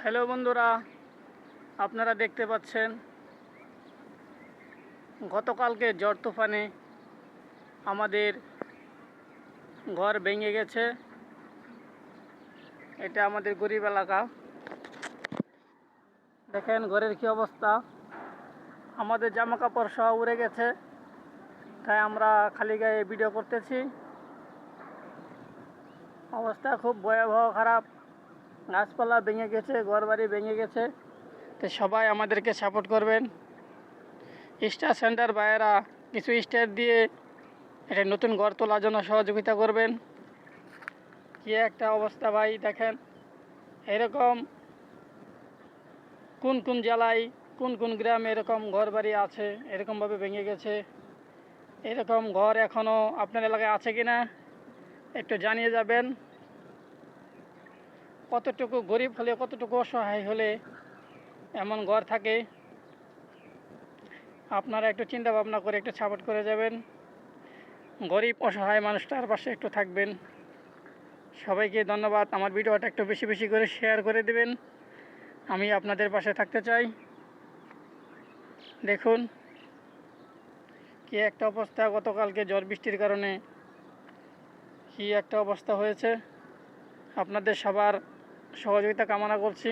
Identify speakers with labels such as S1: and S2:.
S1: Hello বন্ধুরা, আপনারা দেখতে পাচ্ছেন গতকালকে ঝড় তুফানে আমাদের ঘর ভেঙে গেছে। এটা আমাদের গরিব এলাকা। দেখেন ঘরের কি অবস্থা, আমাদের জামা কাপড় সহ উড়ে গেছে। তাই আমরা খালি গায়ে ভিডিও করতেছি। অবস্থা খুব ভয়াবহ খারাপ, গাছপালা ভেঙে গেছে, ঘরবাড়ি ভেঙে গেছে। তো সবাই আমাদেরকে সাপোর্ট করবেন। স্টার সেন্টার ভাইয়েরা কিছু স্টার দিয়ে এটা নতুন ঘর তোলার জন্য সহযোগিতা করবেন। কি একটা অবস্থা ভাই, দেখেন এরকম কোন কোন জেলায় কোন কোন গ্রামে এরকম ঘর বাড়ি আছে, এরকমভাবে ভেঙে গেছে। এরকম ঘর এখনও আপনার এলাকায় আছে কি না একটু জানিয়ে যাবেন। কতটুকু গরিব হলে, কতটুকু অসহায় হলে এমন ঘর থাকে, আপনারা একটু চিন্তা ভাবনা করে একটু সাপোর্ট করে যাবেন। গরিব অসহায় মানুষটার পাশে একটু থাকবেন। সবাইকে ধন্যবাদ। আমার ভিডিওটা একটু বেশি বেশি করে শেয়ার করে দিবেন। আমি আপনাদের পাশে থাকতে চাই। দেখুন কি একটা অবস্থা, গতকালকে ঝড় বৃষ্টির কারণে কি একটা অবস্থা হয়েছে। আপনাদের সবার সহযোগিতা কামনা করছি।